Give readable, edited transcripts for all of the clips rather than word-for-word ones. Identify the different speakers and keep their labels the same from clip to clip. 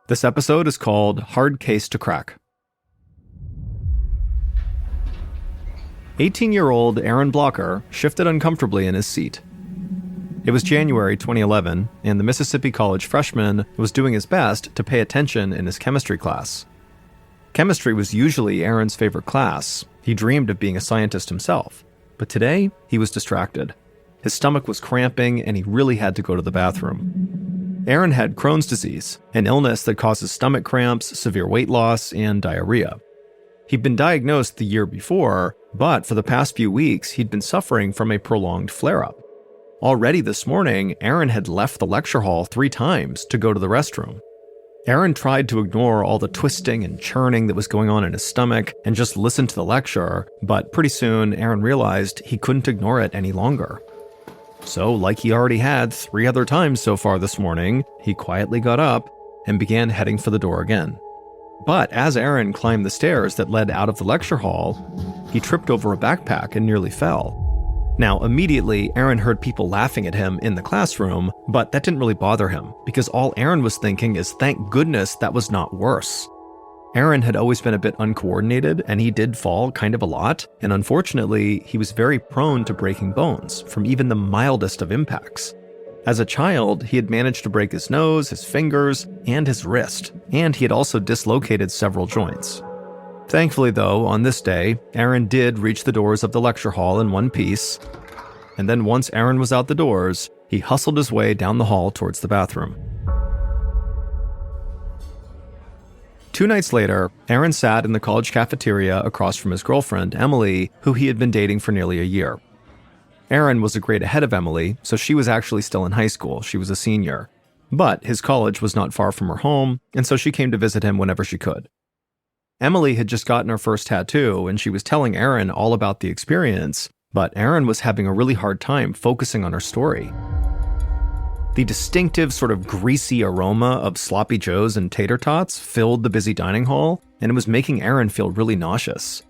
Speaker 1: This episode is called Hard Case to Crack. 18-year-old Aaron Blocker shifted uncomfortably in his seat. It was January 2011, and the Mississippi College freshman was doing his best to pay attention in his chemistry class. Chemistry was usually Aaron's favorite class. He dreamed of being a scientist himself. But today, he was distracted. His stomach was cramping, and he really had to go to the bathroom. Aaron had Crohn's disease, an illness that causes stomach cramps, severe weight loss, and diarrhea. He'd been diagnosed the year before, but for the past few weeks, he'd been suffering from a prolonged flare-up. Already this morning, Aaron had left the lecture hall 3 times to go to the restroom. Aaron tried to ignore all the twisting and churning that was going on in his stomach and just listen to the lecture, but pretty soon, Aaron realized he couldn't ignore it any longer. So, like he already had 3 other times so far this morning, he quietly got up and began heading for the door again. But as Aaron climbed the stairs that led out of the lecture hall, he tripped over a backpack and nearly fell. Now, immediately, Aaron heard people laughing at him in the classroom, but that didn't really bother him, because all Aaron was thinking is, thank goodness that was not worse. Aaron had always been a bit uncoordinated, and he did fall kind of a lot, and unfortunately, he was very prone to breaking bones from even the mildest of impacts. As a child, he had managed to break his nose, his fingers, and his wrist, and he had also dislocated several joints. Thankfully though, on this day, Aaron did reach the doors of the lecture hall in one piece, and then once Aaron was out the doors, he hustled his way down the hall towards the bathroom. 2 nights later, Aaron sat in the college cafeteria across from his girlfriend, Emily, who he had been dating for nearly a year. Aaron was a grade ahead of Emily, so she was actually still in high school. She was a senior. But his college was not far from her home, and so she came to visit him whenever she could. Emily had just gotten her first tattoo, and she was telling Aaron all about the experience, but Aaron was having a really hard time focusing on her story. The distinctive sort of greasy aroma of sloppy joes and tater tots filled the busy dining hall, and it was making Aaron feel really nauseous.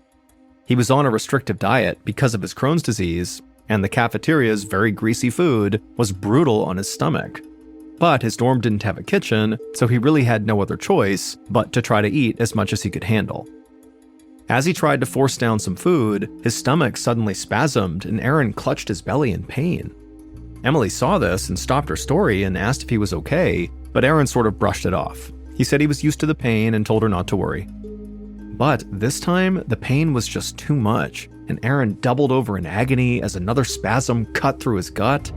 Speaker 1: He was on a restrictive diet because of his Crohn's disease, and the cafeteria's very greasy food was brutal on his stomach. But his dorm didn't have a kitchen, so he really had no other choice but to try to eat as much as he could handle. As he tried to force down some food, his stomach suddenly spasmed and Aaron clutched his belly in pain. Emily saw this and stopped her story and asked if he was okay, but Aaron sort of brushed it off. He said he was used to the pain and told her not to worry. But this time, the pain was just too much, and Aaron doubled over in agony as another spasm cut through his gut.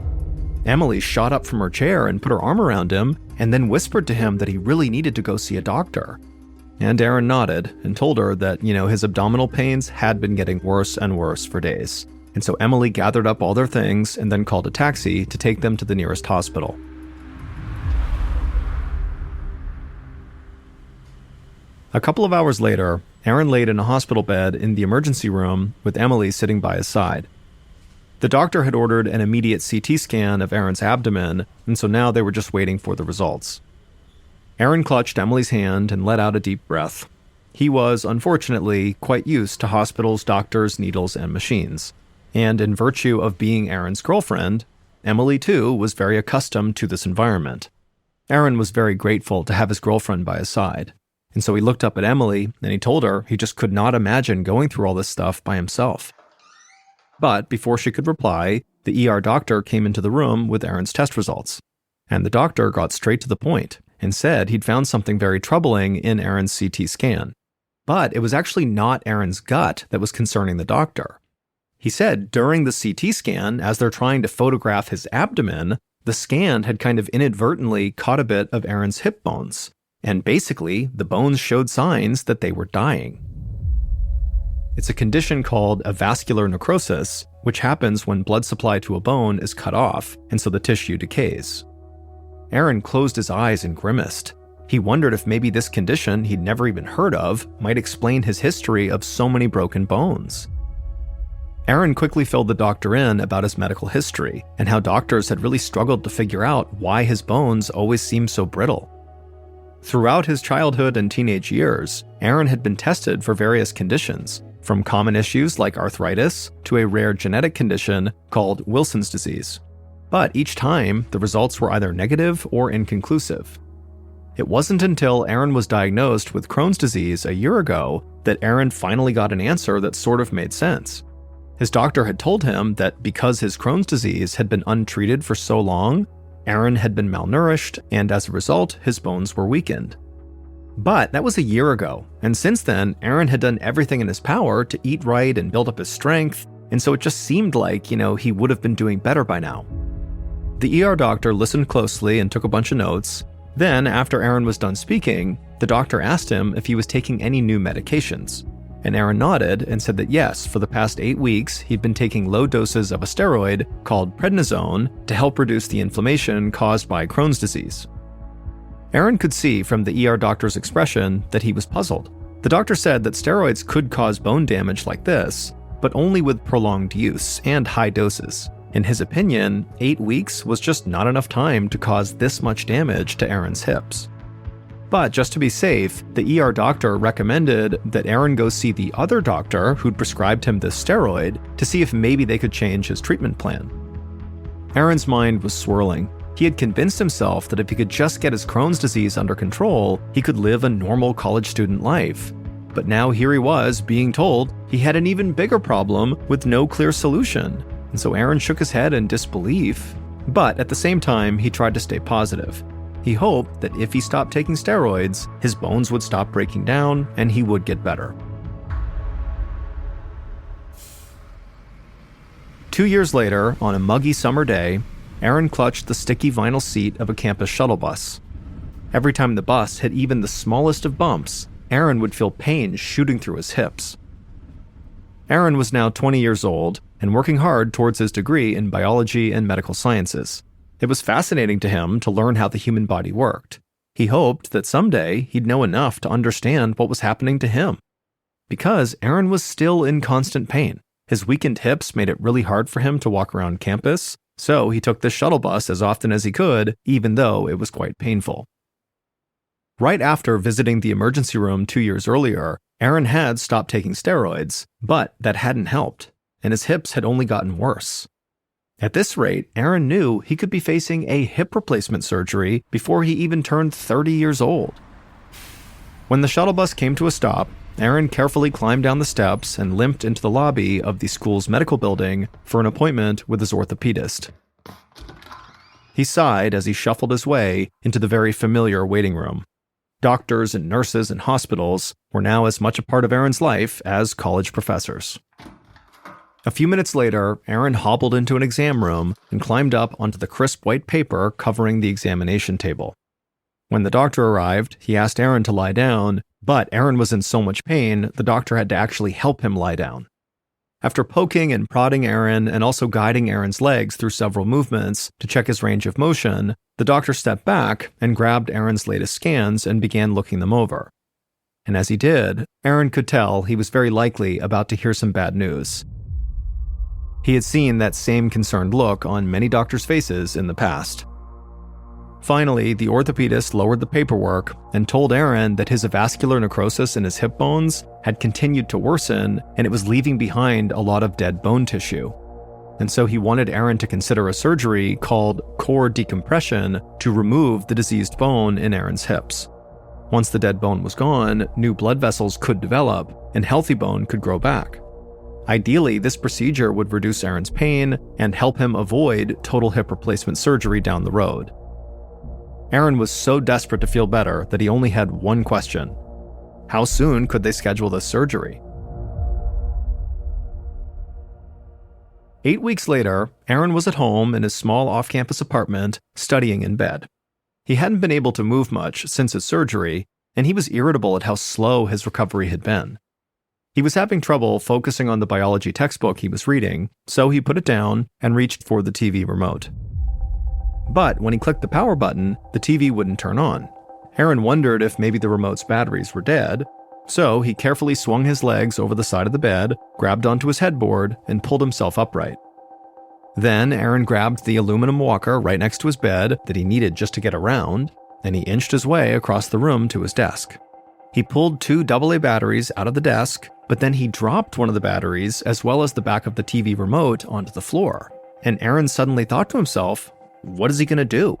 Speaker 1: Emily shot up from her chair and put her arm around him, and then whispered to him that he really needed to go see a doctor. And Aaron nodded and told her that, his abdominal pains had been getting worse and worse for days. And so Emily gathered up all their things and then called a taxi to take them to the nearest hospital. A couple of hours later, Aaron laid in a hospital bed in the emergency room with Emily sitting by his side. The doctor had ordered an immediate CT scan of Aaron's abdomen, and so now they were just waiting for the results. Aaron clutched Emily's hand and let out a deep breath. He was, unfortunately, quite used to hospitals, doctors, needles, and machines. And in virtue of being Aaron's girlfriend, Emily too was very accustomed to this environment. Aaron was very grateful to have his girlfriend by his side. And so he looked up at Emily and he told her he just could not imagine going through all this stuff by himself. But before she could reply, the ER doctor came into the room with Aaron's test results. And the doctor got straight to the point and said he'd found something very troubling in Aaron's CT scan. But it was actually not Aaron's gut that was concerning the doctor. He said during the CT scan, as they're trying to photograph his abdomen, the scan had kind of inadvertently caught a bit of Aaron's hip bones. And basically, the bones showed signs that they were dying. It's a condition called avascular necrosis, which happens when blood supply to a bone is cut off, and so the tissue decays. Aaron closed his eyes and grimaced. He wondered if maybe this condition he'd never even heard of might explain his history of so many broken bones. Aaron quickly filled the doctor in about his medical history and how doctors had really struggled to figure out why his bones always seemed so brittle. Throughout his childhood and teenage years, Aaron had been tested for various conditions, from common issues like arthritis to a rare genetic condition called Wilson's disease. But each time, the results were either negative or inconclusive. It wasn't until Aaron was diagnosed with Crohn's disease a year ago that Aaron finally got an answer that sort of made sense. His doctor had told him that because his Crohn's disease had been untreated for so long, Aaron had been malnourished, and as a result, his bones were weakened. But that was a year ago, and since then, Aaron had done everything in his power to eat right and build up his strength, and so it just seemed like, he would have been doing better by now. The ER doctor listened closely and took a bunch of notes. Then, after Aaron was done speaking, the doctor asked him if he was taking any new medications. And Aaron nodded and said that yes, for the past 8 weeks, he'd been taking low doses of a steroid called prednisone to help reduce the inflammation caused by Crohn's disease. Aaron could see from the ER doctor's expression that he was puzzled. The doctor said that steroids could cause bone damage like this, but only with prolonged use and high doses. In his opinion, 8 weeks was just not enough time to cause this much damage to Aaron's hips. But just to be safe, the ER doctor recommended that Aaron go see the other doctor who'd prescribed him this steroid to see if maybe they could change his treatment plan. Aaron's mind was swirling. He had convinced himself that if he could just get his Crohn's disease under control, he could live a normal college student life. But now here he was being told he had an even bigger problem with no clear solution. And so Aaron shook his head in disbelief. But at the same time, he tried to stay positive. He hoped that if he stopped taking steroids, his bones would stop breaking down and he would get better. 2 years later, on a muggy summer day, Aaron clutched the sticky vinyl seat of a campus shuttle bus. Every time the bus hit even the smallest of bumps, Aaron would feel pain shooting through his hips. Aaron was now 20 years old and working hard towards his degree in biology and medical sciences. It was fascinating to him to learn how the human body worked. He hoped that someday he'd know enough to understand what was happening to him. Because Aaron was still in constant pain. His weakened hips made it really hard for him to walk around campus, so he took the shuttle bus as often as he could, even though it was quite painful. Right after visiting the emergency room 2 years earlier, Aaron had stopped taking steroids, but that hadn't helped, and his hips had only gotten worse. At this rate, Aaron knew he could be facing a hip replacement surgery before he even turned 30 years old. When the shuttle bus came to a stop, Aaron carefully climbed down the steps and limped into the lobby of the school's medical building for an appointment with his orthopedist. He sighed as he shuffled his way into the very familiar waiting room. Doctors and nurses and hospitals were now as much a part of Aaron's life as college professors. A few minutes later, Aaron hobbled into an exam room and climbed up onto the crisp white paper covering the examination table. When the doctor arrived, he asked Aaron to lie down, but Aaron was in so much pain, the doctor had to actually help him lie down. After poking and prodding Aaron and also guiding Aaron's legs through several movements to check his range of motion, the doctor stepped back and grabbed Aaron's latest scans and began looking them over. And as he did, Aaron could tell he was very likely about to hear some bad news. He had seen that same concerned look on many doctors' faces in the past. Finally, the orthopedist lowered the paperwork and told Aaron that his avascular necrosis in his hip bones had continued to worsen and it was leaving behind a lot of dead bone tissue. And so he wanted Aaron to consider a surgery called core decompression to remove the diseased bone in Aaron's hips. Once the dead bone was gone, new blood vessels could develop and healthy bone could grow back. Ideally, this procedure would reduce Aaron's pain and help him avoid total hip replacement surgery down the road. Aaron was so desperate to feel better that he only had one question. How soon could they schedule this surgery? 8 weeks later, Aaron was at home in his small off-campus apartment, studying in bed. He hadn't been able to move much since his surgery, and he was irritable at how slow his recovery had been. He was having trouble focusing on the biology textbook he was reading, so he put it down and reached for the TV remote. But when he clicked the power button, the TV wouldn't turn on. Aaron wondered if maybe the remote's batteries were dead, so he carefully swung his legs over the side of the bed, grabbed onto his headboard, and pulled himself upright. Then Aaron grabbed the aluminum walker right next to his bed that he needed just to get around, and he inched his way across the room to his desk. He pulled 2 AA batteries out of the desk, but then he dropped one of the batteries as well as the back of the TV remote onto the floor. And Aaron suddenly thought to himself, what is he going to do?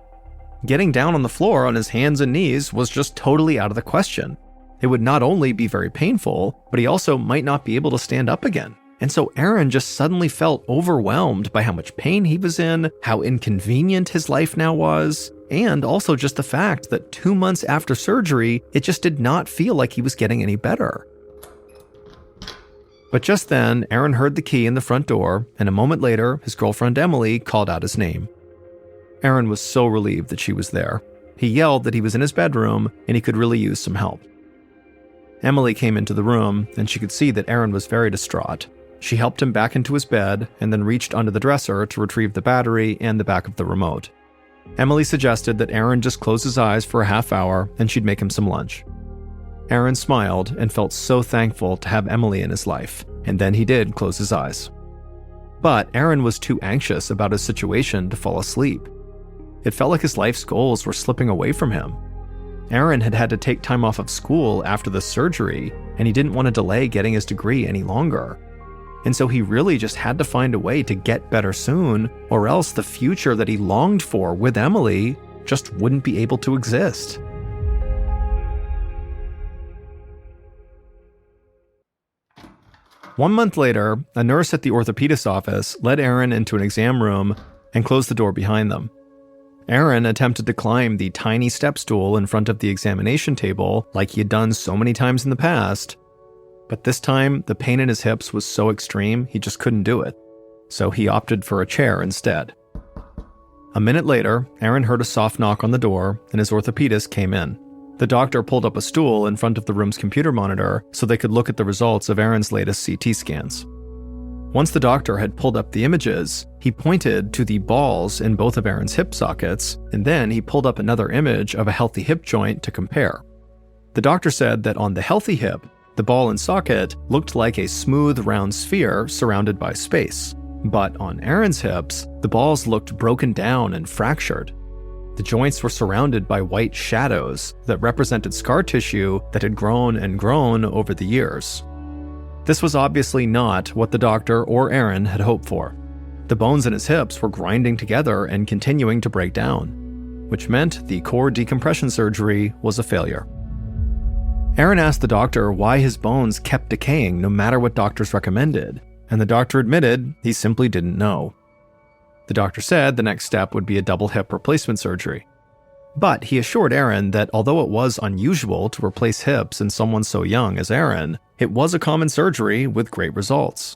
Speaker 1: Getting down on the floor on his hands and knees was just totally out of the question. It would not only be very painful, but he also might not be able to stand up again. And so Aaron just suddenly felt overwhelmed by how much pain he was in, how inconvenient his life now was, and also just the fact that 2 months after surgery, it just did not feel like he was getting any better. But just then, Aaron heard the key in the front door, and a moment later, his girlfriend Emily called out his name. Aaron was so relieved that she was there. He yelled that he was in his bedroom and he could really use some help. Emily came into the room, and she could see that Aaron was very distraught. She helped him back into his bed and then reached under the dresser to retrieve the battery and the back of the remote. Emily suggested that Aaron just close his eyes for a half hour and she'd make him some lunch. Aaron smiled and felt so thankful to have Emily in his life, and then he did close his eyes. But Aaron was too anxious about his situation to fall asleep. It felt like his life's goals were slipping away from him. Aaron had had to take time off of school after the surgery, and he didn't want to delay getting his degree any longer. And so he really just had to find a way to get better soon, or else the future that he longed for with Emily just wouldn't be able to exist. One month later, a nurse at the orthopedist's office led Aaron into an exam room and closed the door behind them. Aaron attempted to climb the tiny step stool in front of the examination table like he had done so many times in the past, but this time the pain in his hips was so extreme he just couldn't do it, so he opted for a chair instead. A minute later, Aaron heard a soft knock on the door and his orthopedist came in. The doctor pulled up a stool in front of the room's computer monitor so they could look at the results of Aaron's latest CT scans. Once the doctor had pulled up the images, he pointed to the balls in both of Aaron's hip sockets, and then he pulled up another image of a healthy hip joint to compare. The doctor said that on the healthy hip, the ball and socket looked like a smooth, round sphere surrounded by space. But on Aaron's hips, the balls looked broken down and fractured. The joints were surrounded by white shadows that represented scar tissue that had grown and grown over the years. This was obviously not what the doctor or Aaron had hoped for. The bones in his hips were grinding together and continuing to break down, which meant the core decompression surgery was a failure. Aaron asked the doctor why his bones kept decaying no matter what doctors recommended, and the doctor admitted he simply didn't know. The doctor said the next step would be a double hip replacement surgery. But he assured Aaron that although it was unusual to replace hips in someone so young as Aaron, it was a common surgery with great results.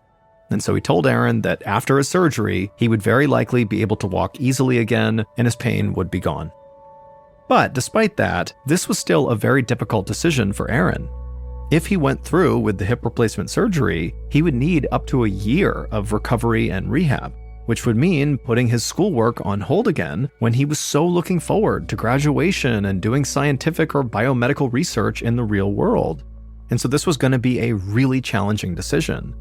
Speaker 1: And so he told Aaron that after his surgery, he would very likely be able to walk easily again and his pain would be gone. But despite that, this was still a very difficult decision for Aaron. If he went through with the hip replacement surgery, he would need up to a year of recovery and rehab, which would mean putting his schoolwork on hold again when he was so looking forward to graduation and doing scientific or biomedical research in the real world. And so this was going to be a really challenging decision.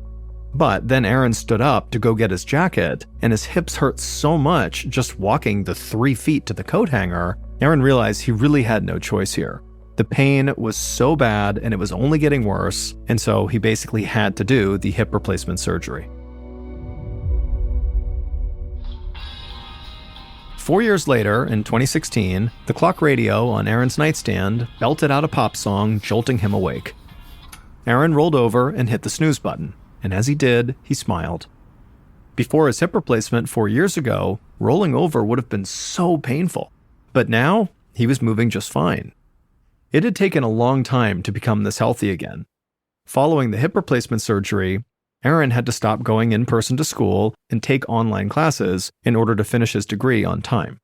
Speaker 1: But then Aaron stood up to go get his jacket, and his hips hurt so much just walking the 3 feet to the coat hanger, Aaron realized he really had no choice here. The pain was so bad and it was only getting worse, and so he basically had to do the hip replacement surgery. 4 years later, in 2016, the clock radio on Aaron's nightstand belted out a pop song, jolting him awake. Aaron rolled over and hit the snooze button, and as he did, he smiled. Before his hip replacement 4 years ago, rolling over would have been so painful, but now he was moving just fine. It had taken a long time to become this healthy again. Following the hip replacement surgery, Aaron had to stop going in person to school and take online classes in order to finish his degree on time.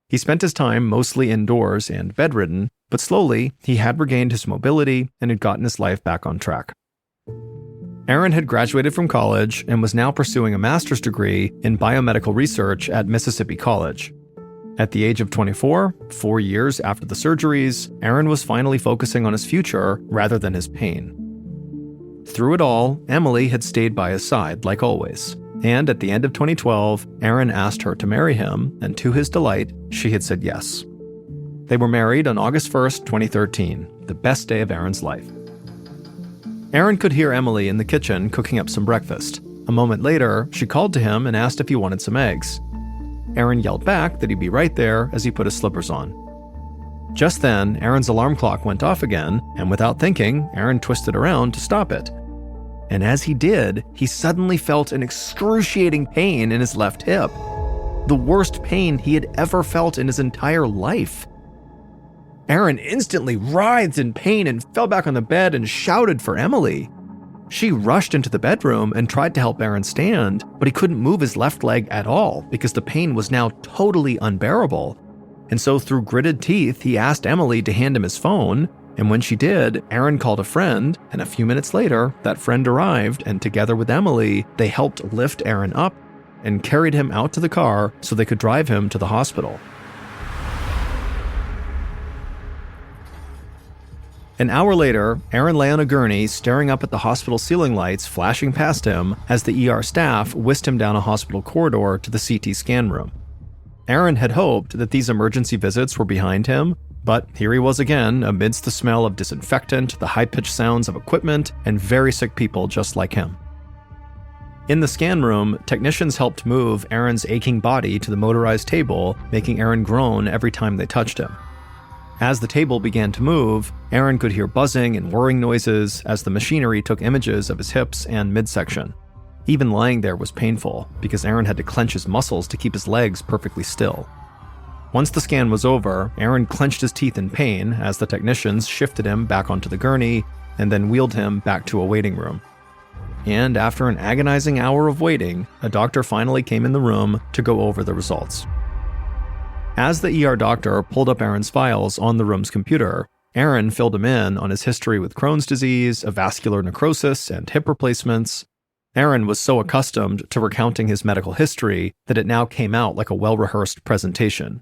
Speaker 1: He spent his time mostly indoors and bedridden, but slowly he had regained his mobility and had gotten his life back on track. Aaron had graduated from college and was now pursuing a master's degree in biomedical research at Mississippi College. At the age of 24, 4 years after the surgeries, Aaron was finally focusing on his future rather than his pain. Through it all, Emily had stayed by his side, like always. And at the end of 2012, Aaron asked her to marry him, and to his delight, she had said yes. They were married on August 1st, 2013, the best day of Aaron's life. Aaron could hear Emily in the kitchen cooking up some breakfast. A moment later, she called to him and asked if he wanted some eggs. Aaron yelled back that he'd be right there as he put his slippers on. Just then, Aaron's alarm clock went off again, and without thinking, Aaron twisted around to stop it. And as he did, he suddenly felt an excruciating pain in his left hip. The worst pain he had ever felt in his entire life. Aaron instantly writhed in pain and fell back on the bed and shouted for Emily. She rushed into the bedroom and tried to help Aaron stand, but he couldn't move his left leg at all because the pain was now totally unbearable. And so through gritted teeth, he asked Emily to hand him his phone, and when she did, Aaron called a friend, and a few minutes later, that friend arrived, and together with Emily, they helped lift Aaron up and carried him out to the car so they could drive him to the hospital. An hour later, Aaron lay on a gurney staring up at the hospital ceiling lights flashing past him as the ER staff whisked him down a hospital corridor to the CT scan room. Aaron had hoped that these emergency visits were behind him, but here he was again amidst the smell of disinfectant, the high-pitched sounds of equipment, and very sick people just like him. In the scan room, technicians helped move Aaron's aching body to the motorized table, making Aaron groan every time they touched him. As the table began to move, Aaron could hear buzzing and whirring noises as the machinery took images of his hips and midsection. Even lying there was painful, because Aaron had to clench his muscles to keep his legs perfectly still. Once the scan was over, Aaron clenched his teeth in pain as the technicians shifted him back onto the gurney and then wheeled him back to a waiting room. And after an agonizing hour of waiting, a doctor finally came in the room to go over the results. As the ER doctor pulled up Aaron's files on the room's computer, Aaron filled him in on his history with Crohn's disease, a vascular necrosis, and hip replacements. Aaron was so accustomed to recounting his medical history that it now came out like a well-rehearsed presentation.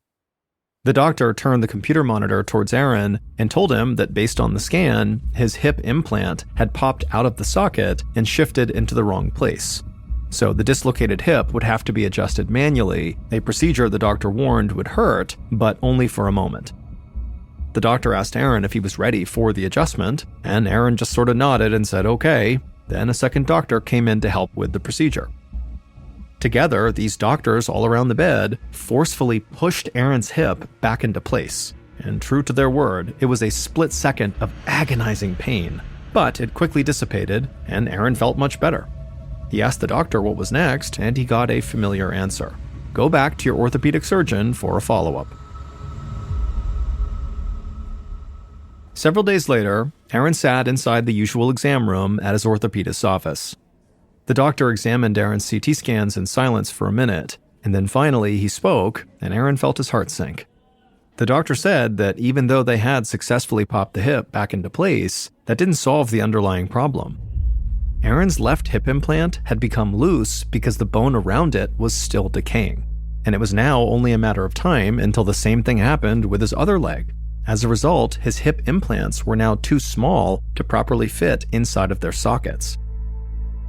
Speaker 1: The doctor turned the computer monitor towards Aaron and told him that based on the scan, his hip implant had popped out of the socket and shifted into the wrong place. So the dislocated hip would have to be adjusted manually, a procedure the doctor warned would hurt, but only for a moment. The doctor asked Aaron if he was ready for the adjustment, and Aaron just sort of nodded and said okay. Then a second doctor came in to help with the procedure. Together, these doctors all around the bed forcefully pushed Aaron's hip back into place. And true to their word, it was a split second of agonizing pain. But it quickly dissipated, and Aaron felt much better. He asked the doctor what was next, and he got a familiar answer. Go back to your orthopedic surgeon for a follow-up. Several days later, Aaron sat inside the usual exam room at his orthopedist's office. The doctor examined Aaron's CT scans in silence for a minute, and then finally he spoke, and Aaron felt his heart sink. The doctor said that even though they had successfully popped the hip back into place, that didn't solve the underlying problem. Aaron's left hip implant had become loose because the bone around it was still decaying, and it was now only a matter of time until the same thing happened with his other leg. As a result, his hip implants were now too small to properly fit inside of their sockets.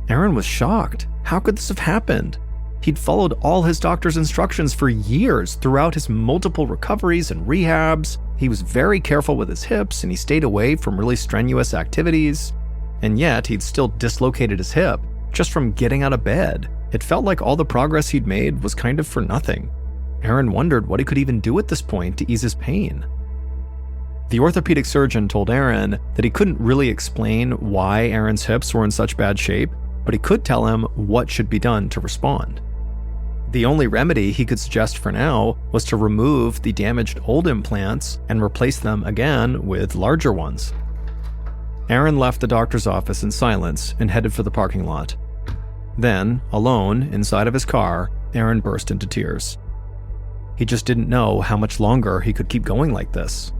Speaker 1: Aaron was shocked. How could this have happened? He'd followed all his doctor's instructions for years throughout his multiple recoveries and rehabs. He was very careful with his hips and he stayed away from really strenuous activities. And yet, he'd still dislocated his hip just from getting out of bed. It felt like all the progress he'd made was kind of for nothing. Aaron wondered what he could even do at this point to ease his pain. The orthopedic surgeon told Aaron that he couldn't really explain why Aaron's hips were in such bad shape, but he could tell him what should be done to respond. The only remedy he could suggest for now was to remove the damaged old implants and replace them again with larger ones. Aaron left the doctor's office in silence and headed for the parking lot. Then, alone, inside of his car, Aaron burst into tears. He just didn't know how much longer he could keep going like this.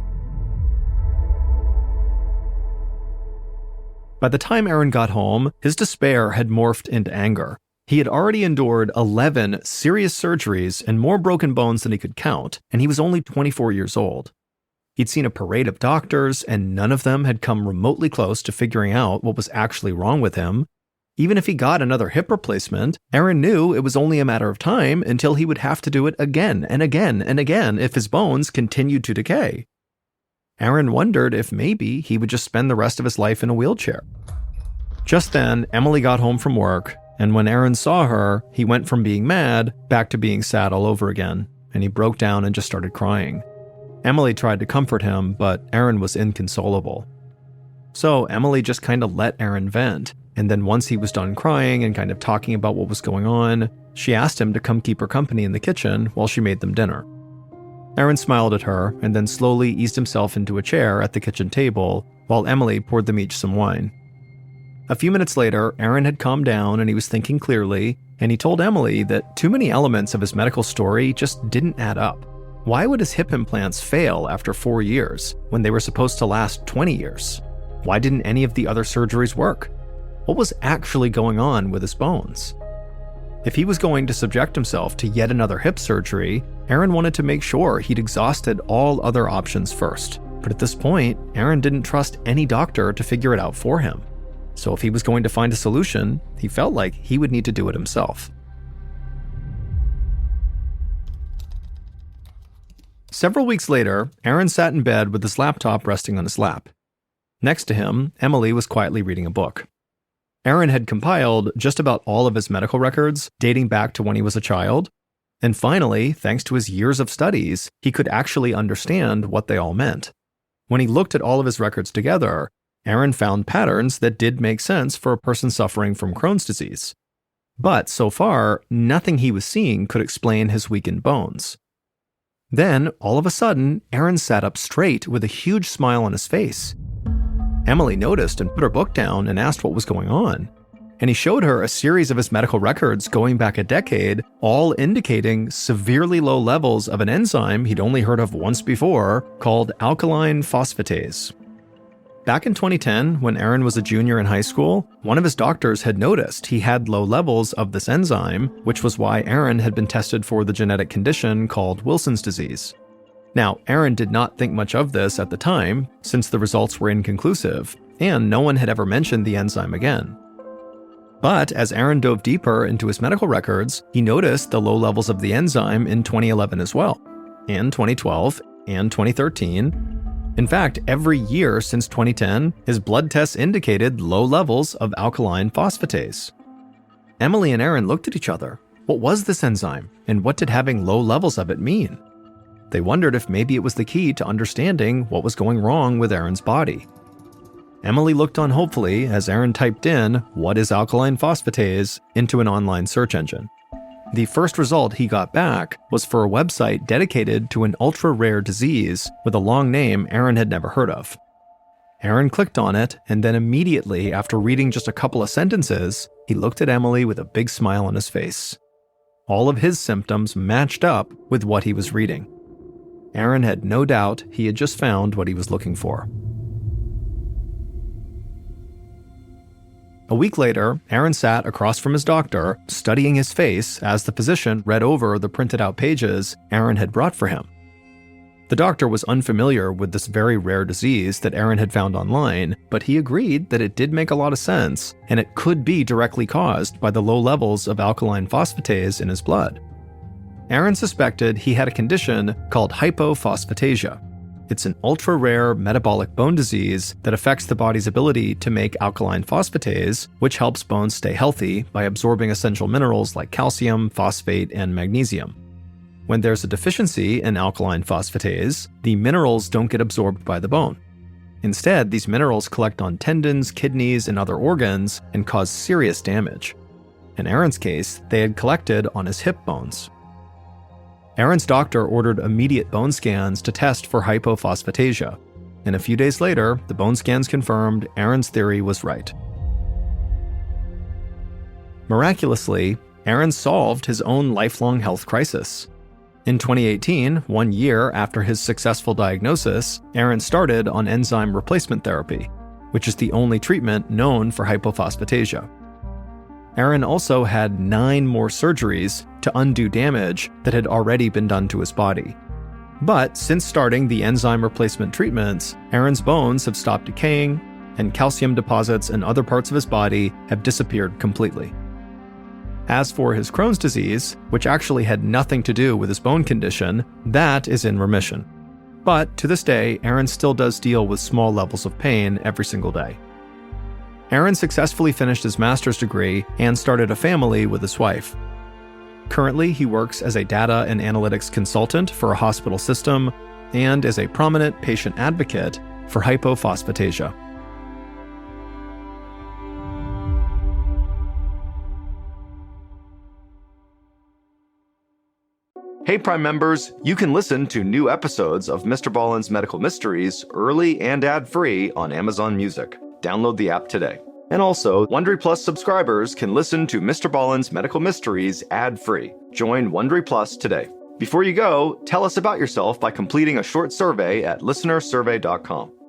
Speaker 1: By the time Aaron got home, his despair had morphed into anger. He had already endured 11 serious surgeries and more broken bones than he could count, and he was only 24 years old. He'd seen a parade of doctors, and none of them had come remotely close to figuring out what was actually wrong with him. Even if he got another hip replacement, Aaron knew it was only a matter of time until he would have to do it again and again and again if his bones continued to decay. Aaron wondered if maybe he would just spend the rest of his life in a wheelchair. Just then, Emily got home from work, And when Aaron saw her, he went from being mad back to being sad all over again, and he broke down and just started crying. Emily tried to comfort him, but Aaron was inconsolable. So Emily just kind of let Aaron vent, and then once he was done crying and kind of talking about what was going on, she asked him to come keep her company in the kitchen while she made them dinner. Aaron smiled at her and then slowly eased himself into a chair at the kitchen table while Emily poured them each some wine. A few minutes later, Aaron had calmed down and he was thinking clearly, and he told Emily that too many elements of his medical story just didn't add up. Why would his hip implants fail after 4 years when they were supposed to last 20 years? Why didn't any of the other surgeries work? What was actually going on with his bones? If he was going to subject himself to yet another hip surgery, Aaron wanted to make sure he'd exhausted all other options first. But at this point, Aaron didn't trust any doctor to figure it out for him. So if he was going to find a solution, he felt like he would need to do it himself. Several weeks later, Aaron sat in bed with his laptop resting on his lap. Next to him, Emily was quietly reading a book. Aaron had compiled just about all of his medical records dating back to when he was a child, and finally, thanks to his years of studies, he could actually understand what they all meant. When he looked at all of his records together, Aaron found patterns that did make sense for a person suffering from Crohn's disease. But so far, nothing he was seeing could explain his weakened bones. Then, all of a sudden, Aaron sat up straight with a huge smile on his face. Emily noticed and put her book down and asked what was going on. And he showed her a series of his medical records going back a decade, all indicating severely low levels of an enzyme he'd only heard of once before called alkaline phosphatase. Back in 2010, when Aaron was a junior in high school, one of his doctors had noticed he had low levels of this enzyme, which was why Aaron had been tested for the genetic condition called Wilson's disease. Now, Aaron did not think much of this at the time, since the results were inconclusive, and no one had ever mentioned the enzyme again. But as Aaron dove deeper into his medical records, he noticed the low levels of the enzyme in 2011 as well, and 2012, and 2013. In fact, every year since 2010, his blood tests indicated low levels of alkaline phosphatase. Emily and Aaron looked at each other. What was this enzyme, and what did having low levels of it mean? They wondered if maybe it was the key to understanding what was going wrong with Aaron's body. Emily looked on hopefully as Aaron typed in, "What is alkaline phosphatase?" into an online search engine. The first result he got back was for a website dedicated to an ultra-rare disease with a long name Aaron had never heard of. Aaron clicked on it, and then immediately after reading just a couple of sentences, he looked at Emily with a big smile on his face. All of his symptoms matched up with what he was reading. Aaron had no doubt he had just found what he was looking for. A week later, Aaron sat across from his doctor, studying his face as the physician read over the printed out pages Aaron had brought for him. The doctor was unfamiliar with this very rare disease that Aaron had found online, but he agreed that it did make a lot of sense, and it could be directly caused by the low levels of alkaline phosphatase in his blood. Aaron suspected he had a condition called hypophosphatasia. It's an ultra-rare metabolic bone disease that affects the body's ability to make alkaline phosphatase, which helps bones stay healthy by absorbing essential minerals like calcium, phosphate, and magnesium. When there's a deficiency in alkaline phosphatase, the minerals don't get absorbed by the bone. Instead, these minerals collect on tendons, kidneys, and other organs and cause serious damage. In Aaron's case, they had collected on his hip bones. Aaron's doctor ordered immediate bone scans to test for hypophosphatasia, and a few days later, the bone scans confirmed Aaron's theory was right. Miraculously, Aaron solved his own lifelong health crisis. In 2018, 1 year after his successful diagnosis, Aaron started on enzyme replacement therapy, which is the only treatment known for hypophosphatasia. Aaron also had 9 more surgeries to undo damage that had already been done to his body. But since starting the enzyme replacement treatments, Aaron's bones have stopped decaying, and calcium deposits in other parts of his body have disappeared completely. As for his Crohn's disease, which actually had nothing to do with his bone condition, that is in remission. But to this day, Aaron still does deal with small levels of pain every single day. Aaron successfully finished his master's degree and started a family with his wife. Currently, he works as a data and analytics consultant for a hospital system and is a prominent patient advocate for hypophosphatasia. Hey Prime members, you can listen to new episodes of MrBallen's Medical Mysteries early and ad-free on Amazon Music. Download the app today. And also, Wondery Plus subscribers can listen to MrBallen's Medical Mysteries ad-free. Join Wondery Plus today. Before you go, tell us about yourself by completing a short survey at listenersurvey.com.